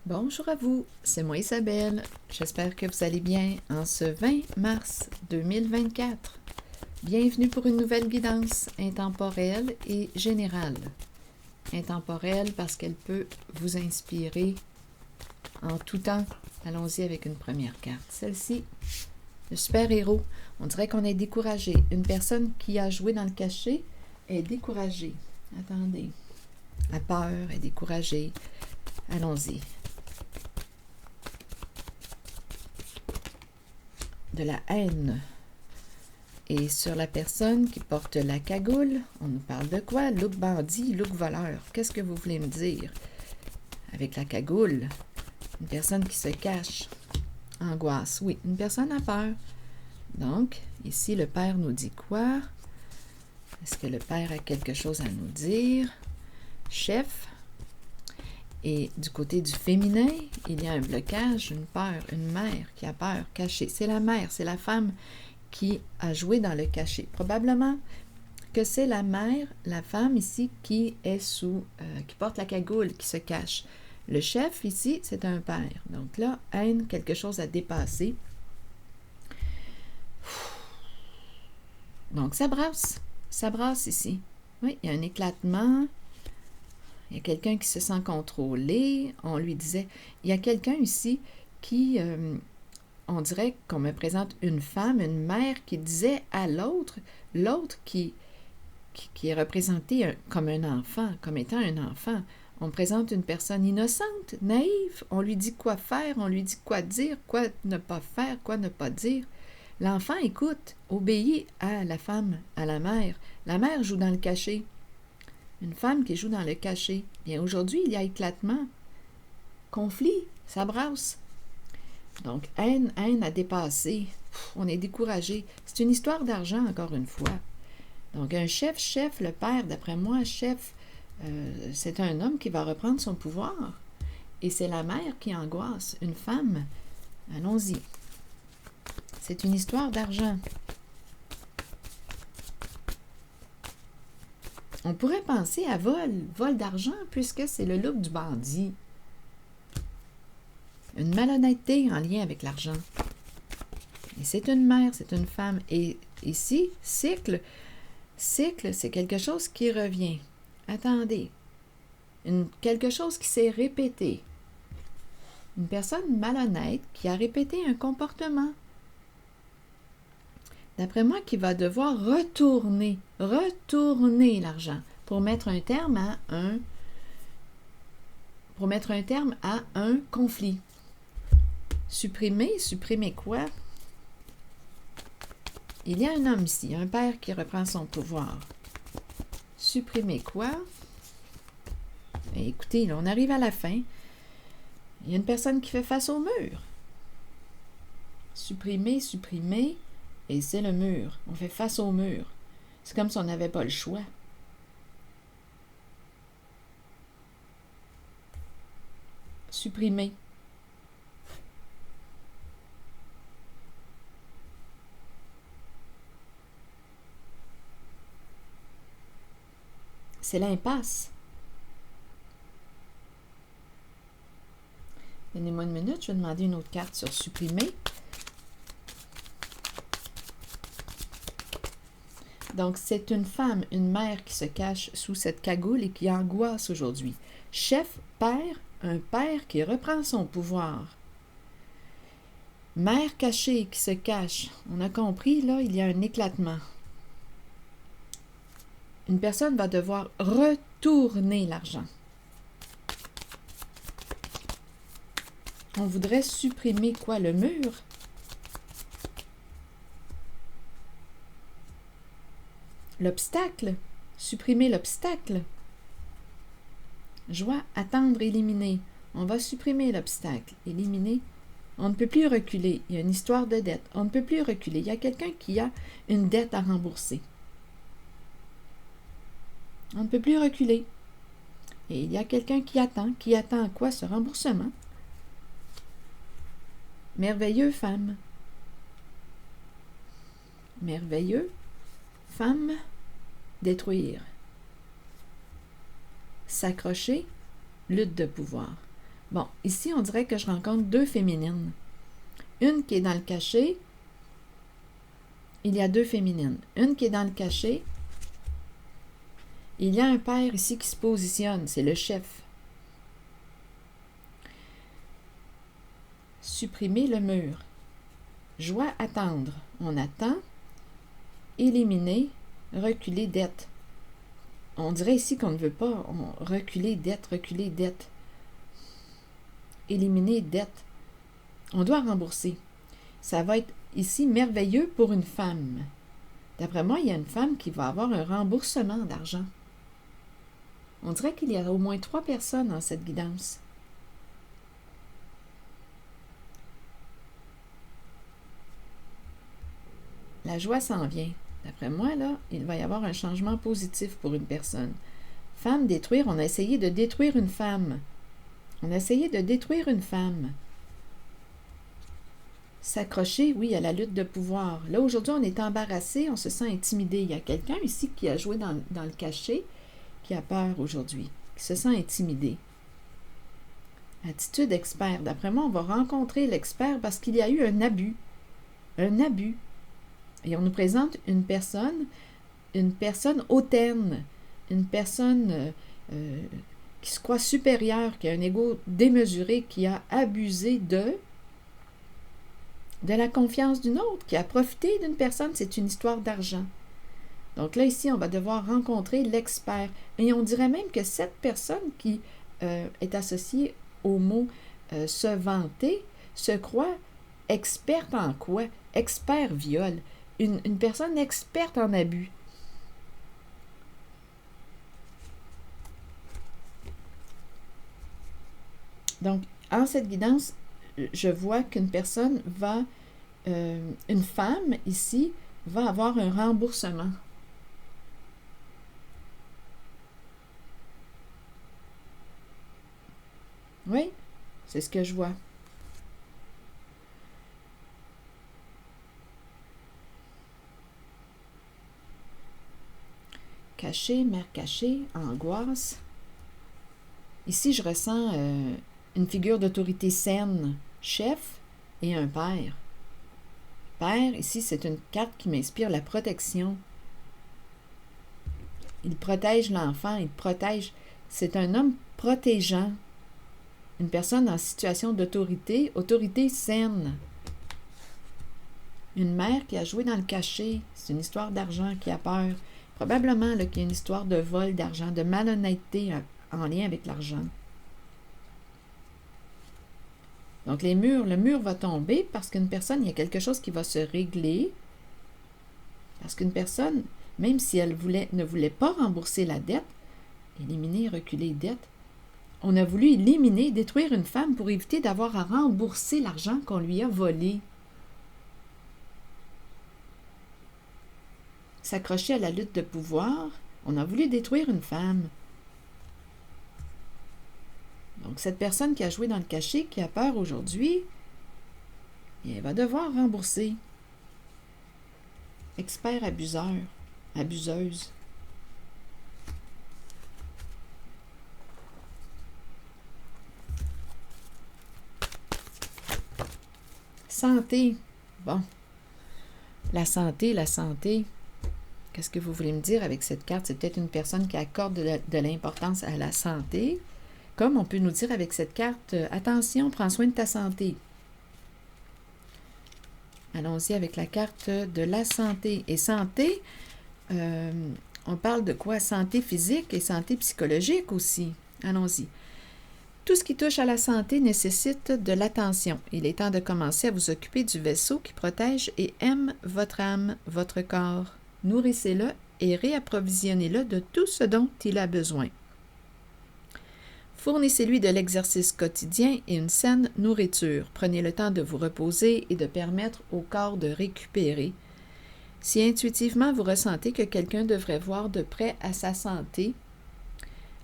Bonjour à vous, c'est moi Isabelle. J'espère que vous allez bien en ce 20 mars 2024. Bienvenue pour une nouvelle guidance intemporelle et générale. Intemporelle parce qu'elle peut vous inspirer en tout temps. Allons-y avec une première carte. Celle-ci, le super-héros. On dirait qu'on est découragé. Une personne qui a joué dans le cachet est découragée. Attendez. La peur est découragée. Allons-y. De la haine. Et sur la personne qui porte la cagoule, on nous parle de quoi? Look bandit, look voleur. Qu'est-ce que vous voulez me dire? Avec la cagoule, une personne qui se cache. Angoisse, oui, une personne a peur. Donc, ici, le Père nous dit quoi? Est-ce que le Père a quelque chose à nous dire? Chef. Et du côté du féminin, il y a un blocage, une peur, une mère qui a peur, cachée. C'est la mère, c'est la femme qui a joué dans le cachet. Probablement que c'est la mère, la femme ici, qui est qui porte la cagoule, qui se cache. Le chef ici, c'est un père. Donc là, haine, quelque chose à dépasser. Donc ça brasse ici. Oui, il y a un éclatement. Il y a quelqu'un qui se sent contrôlé. On lui disait, il y a quelqu'un ici qui, on dirait qu'on me présente une femme, une mère qui disait à l'autre qui est représenté comme un enfant, comme étant un enfant. On présente une personne innocente, naïve. On lui dit quoi faire, on lui dit quoi dire, quoi ne pas faire, quoi ne pas dire. L'enfant écoute, obéit à la femme, à la mère. La mère joue dans le cachet. Une femme qui joue dans le cachet. Bien, aujourd'hui, il y a éclatement, conflit, ça brasse. Donc, haine à dépasser. On est découragé. C'est une histoire d'argent, encore une fois. Donc, un chef, le père, d'après moi, chef, c'est un homme qui va reprendre son pouvoir. Et c'est la mère qui angoisse. Une femme. Allons-y. C'est une histoire d'argent. On pourrait penser à vol d'argent, puisque c'est le look du bandit. Une malhonnêteté en lien avec l'argent. Et c'est une mère, c'est une femme. Et ici, cycle, c'est quelque chose qui revient. Attendez. Quelque chose qui s'est répété. Une personne malhonnête qui a répété un comportement. D'après moi, qui va devoir retourner l'argent pour mettre un terme à un conflit. Supprimer quoi? Il y a un homme ici, un père qui reprend son pouvoir. Supprimer quoi? Et écoutez, là, on arrive à la fin. Il y a une personne qui fait face au mur. Supprimer, et c'est le mur. On fait face au mur. C'est comme si on n'avait pas le choix. Supprimer. C'est l'impasse. Donnez-moi une minute, je vais demander une autre carte sur supprimer. Donc, c'est une femme, une mère qui se cache sous cette cagoule et qui angoisse aujourd'hui. Chef, père, un père qui reprend son pouvoir. Mère cachée qui se cache. On a compris, là, il y a un éclatement. Une personne va devoir retourner l'argent. On voudrait supprimer quoi? Le mur? L'obstacle? Supprimer l'obstacle? Joie, attendre, éliminer. On va supprimer l'obstacle, éliminer. On ne peut plus reculer. Il y a une histoire de dette. On ne peut plus reculer. Il y a quelqu'un qui a une dette à rembourser. On ne peut plus reculer. Et il y a quelqu'un qui attend quoi? Ce remboursement. Merveilleux, femme. Merveilleux, femme, détruire. S'accrocher, lutte de pouvoir. Bon, ici, on dirait que je rencontre deux féminines. Une qui est dans le cachet. Il y a deux féminines. Une qui est dans le cachet. Il y a un père ici qui se positionne. C'est le chef. Supprimer le mur. Joie attendre. On attend. Éliminer. Reculer dette. On dirait ici qu'on ne veut pas reculer dette, éliminer dette. On doit rembourser. Ça va être ici merveilleux pour une femme. D'après moi, il y a une femme qui va avoir un remboursement d'argent. On dirait qu'il y a au moins 3 personnes dans cette guidance. La joie s'en vient. D'après moi, là, il va y avoir un changement positif pour une personne. Femme, détruire, on a essayé de détruire une femme. On a essayé de détruire une femme. S'accrocher, oui, à la lutte de pouvoir. Là, aujourd'hui, on est embarrassé, on se sent intimidé. Il y a quelqu'un ici qui a joué dans le cachet, qui a peur aujourd'hui, qui se sent intimidé. Attitude expert. D'après moi, on va rencontrer l'expert parce qu'il y a eu un abus. Un abus. Et on nous présente une personne hautaine, une personne qui se croit supérieure, qui a un ego démesuré, qui a abusé de la confiance d'une autre, qui a profité d'une personne. C'est une histoire d'argent. Donc là, ici, on va devoir rencontrer l'expert. Et on dirait même que cette personne qui est associée au mot se vanter se croit experte en quoi? Expert viol. Une personne experte en abus. Donc, en cette guidance, je vois qu'une personne va, une femme ici, va avoir un remboursement. Oui, c'est ce que je vois. Caché, mère cachée, angoisse. Ici, je ressens une figure d'autorité saine, chef, et un père. Père, ici, c'est une carte qui m'inspire la protection. Il protège l'enfant, il protège. C'est un homme protégeant. Une personne en situation d'autorité, autorité saine. Une mère qui a joué dans le cachet. C'est une histoire d'argent qui a peur. Probablement qu'il y a une histoire de vol d'argent, de malhonnêteté en lien avec l'argent. Donc le mur va tomber parce qu'une personne, il y a quelque chose qui va se régler. Parce qu'une personne, même si elle ne voulait pas rembourser la dette, éliminer, reculer dette, on a voulu éliminer, détruire une femme pour éviter d'avoir à rembourser l'argent qu'on lui a volé. S'accrocher à la lutte de pouvoir, on a voulu détruire une femme. Donc, cette personne qui a joué dans le cachet, qui a peur aujourd'hui, elle va devoir rembourser. Expert abuseur, abuseuse. Santé. Bon. La santé. Qu'est-ce que vous voulez me dire avec cette carte? C'est peut-être une personne qui accorde de l'importance à la santé. Comme on peut nous dire avec cette carte, attention, prends soin de ta santé. Allons-y avec la carte de la santé. Et santé, on parle de quoi? Santé physique et santé psychologique aussi. Allons-y. Tout ce qui touche à la santé nécessite de l'attention. Il est temps de commencer à vous occuper du vaisseau qui protège et aime votre âme, votre corps. Nourrissez-le et réapprovisionnez-le de tout ce dont il a besoin. Fournissez-lui de l'exercice quotidien et une saine nourriture. Prenez le temps de vous reposer et de permettre au corps de récupérer. Si intuitivement vous ressentez que quelqu'un devrait voir de près à sa santé,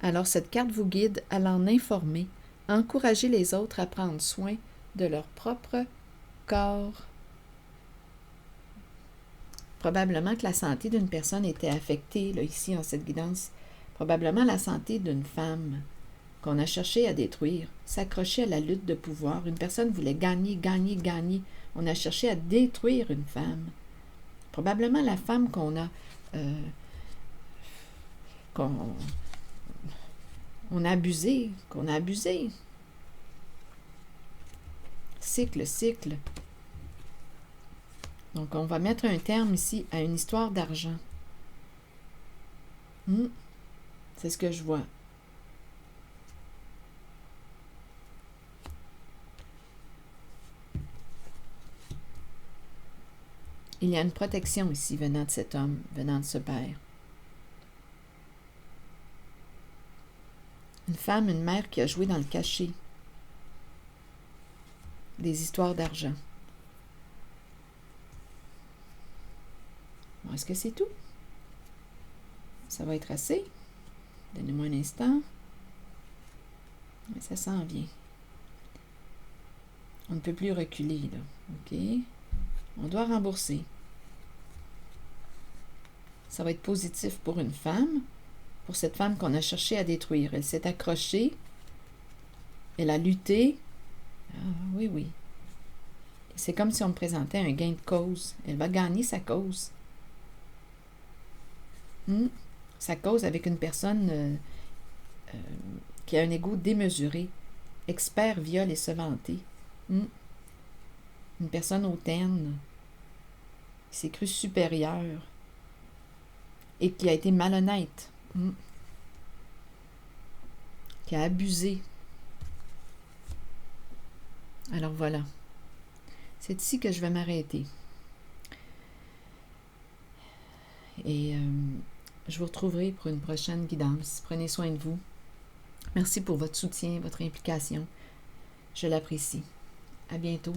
alors cette carte vous guide à l'en informer. Encouragez les autres à prendre soin de leur propre corps. Probablement que la santé d'une personne était affectée, là, ici, en cette guidance. Probablement la santé d'une femme qu'on a cherché à détruire, s'accrochait à la lutte de pouvoir. Une personne voulait gagner, gagner, gagner. On a cherché à détruire une femme. Probablement la femme qu'on a abusée, Cycle, cycle. Donc, on va mettre un terme ici à une histoire d'argent. C'est ce que je vois. Il y a une protection ici venant de cet homme, venant de ce père. Une femme, une mère qui a joué dans le cachet. Des histoires d'argent. Bon, est-ce que c'est tout? Ça va être assez. Donnez-moi un instant. Mais ça s'en vient. On ne peut plus reculer, là. OK? On doit rembourser. Ça va être positif pour une femme, pour cette femme qu'on a cherché à détruire. Elle s'est accrochée. Elle a lutté. Ah, oui, oui. C'est comme si on me présentait un gain de cause. Elle va gagner sa cause. Sa cause avec une personne qui a un ego démesuré, expert, viol et se vanter. Une personne hautaine, qui s'est crue supérieure et qui a été malhonnête, qui a abusé. Alors voilà, c'est ici que je vais m'arrêter. Et je vous retrouverai pour une prochaine guidance. Prenez soin de vous. Merci pour votre soutien, votre implication. Je l'apprécie. À bientôt.